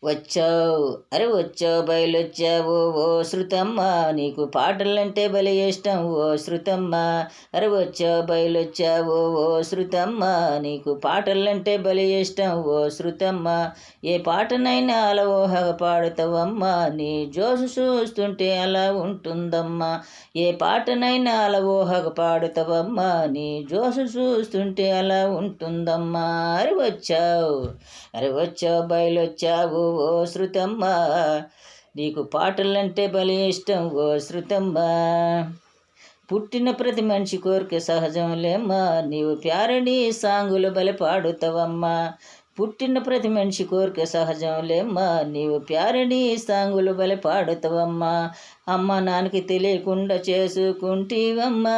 వచ్చావు అరే వచ్చావు బయలొచ్చావు ఓ శృతమ్మ, నీకు పాటలంటే భలే ఇష్టం ఓ శృతమ్మ. అరే వచ్చావు బయలొచ్చావు ఓ శృతమ్మ, నీకు పాటలంటే భలే ఇష్టం ఓ శృతమ్మ. ఏ పాటనైనా అలవోహగా పాడుతావమ్మా, నీ జోసు చూస్తుంటే అలా ఉంటుందమ్మా. ఏ పాటనైనా అలవోహగా పాడుతావమ్మా, నీ జోసు చూస్తుంటే అలా ఉంటుందమ్మా. అరే వచ్చావు బయలొచ్చావు ఓ శృతమ్మ, నీకు పాటలంటే భలే ఇష్టం ఓ శృతమ్మ. పుట్టిన ప్రతి మనిషి కోరిక సహజంలేమ్మా, నీవు ప్యారడీ సాంగులు బలి పాడుతావమ్మా. పుట్టిన ప్రతి మనిషి కోరిక సహజంలేమ్మా, నీవు ప్యారడీ సాంగులు బలి పాడుతావమ్మా. అమ్మ నాన్నకి తెలియకుండా చేసుకుంటీవమ్మా,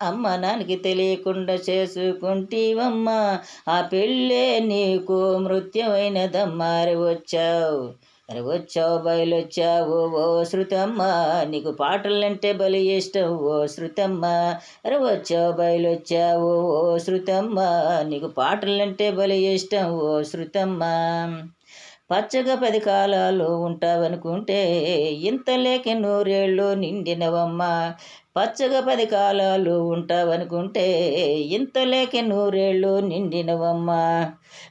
అమ్మ నాన్నకి తెలియకుండా చేసుకుంటీవమ్మా. ఆ పెళ్ళే నీకు మృత్యువైనదమ్మా. అరే వచ్చావు బయలొచ్చావు ఓ శృతమ్మ, నీకు పాటలంటే భలే ఇష్టం ఓ శృతమ్మ. అరే వచ్చావు బయలొచ్చావు ఓ శృతమ్మ, నీకు పాటలంటే భలే ఇష్టం ఓ శృతమ్మ. పచ్చగా 10 కాలాలు ఉంటావనుకుంటే ఇంత లేక 100 ఏళ్ళు నిండినవమ్మా. పచ్చగా 10 కాలాలు ఉంటావనుకుంటే ఇంత లేక 100 ఏళ్ళు నిండినవమ్మా.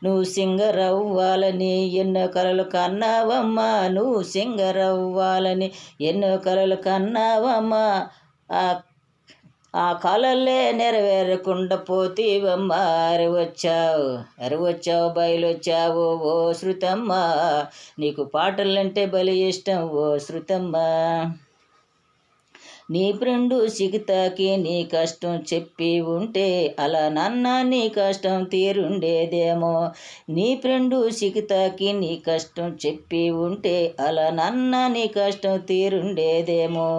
నువ్వు సింగరవ్వాలని ఎన్నో కలలు కన్నావమ్మా, నువ్వు సింగరవ్వాలని ఎన్నో కలలు కన్నావమ్మా. ఆ ఆ కలలే నెరవేరకుండా పోతీవమ్మా. అరే వచ్చావు బయలొచ్చావు ఓ శృతమ్మ, నీకు పాటలంటే భలే ఇష్టం ఓ శృతమ్మ. నీ ఫ్రెండు సిగితాకి నీ కష్టం చెప్పి ఉంటే అలా నాన్న నీ కష్టం తీరుండేదేమో. నీ ఫ్రెండు సిగితాకి నీ కష్టం చెప్పి ఉంటే అలా నాన్న నీ కష్టం తీరుండేదేమో.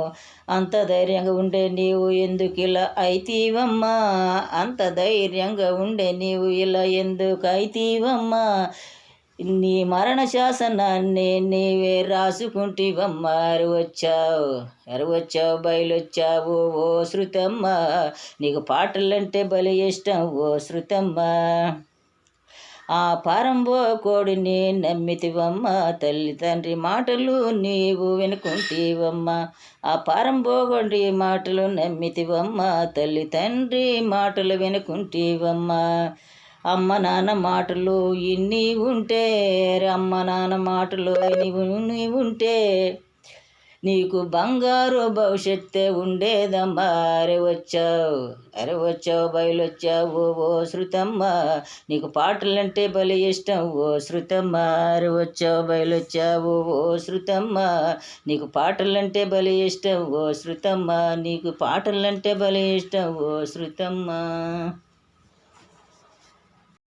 అంత ధైర్యంగా ఉండే నీవు ఎందుకు ఇలా అయితీవమ్మా, అంత ధైర్యంగా ఉండే నీవు ఇలా ఎందుకు అయితీవమ్మా. నీ మరణ శాసనాన్ని నీవే రాసుకుంటివమ్మా. అరే వచ్చావు బయలొచ్చావు ఓ శృతమ్మ, నీకు పాటలంటే భలే ఇష్టం ఓ శృతమ్మ. ఆ పారంబో కోడిని నమ్మితివమ్మ, తల్లి తండ్రి మాటలు నీవు వినుకుంటీవమ్మ. ఆ పారంబోగొడి మాటలు నమ్మితివమ్మ, తల్లి తండ్రి మాటలు వినుకుంటీవమ్మ. అమ్మ నాన్న మాటలు ఇన్ని ఉంటే, అమ్మ నాన్న మాటలు ఇన్ని ఉంటే నీకు బంగారు భవిష్యత్తే ఉండేదమ్మా. అరే వచ్చావు బయలొచ్చావు ఓ శృతమ్మ, నీకు పాటలంటే భలే ఇష్టం ఓ శృతమ్మ. అరే వచ్చావు బయలొచ్చావు ఓ శృతమ్మ, నీకు పాటలంటే భలే ఇష్టం ఓ శృతమ్మ. నీకు పాటలంటే భలే ఇష్టం ఓ శృతమ్మ.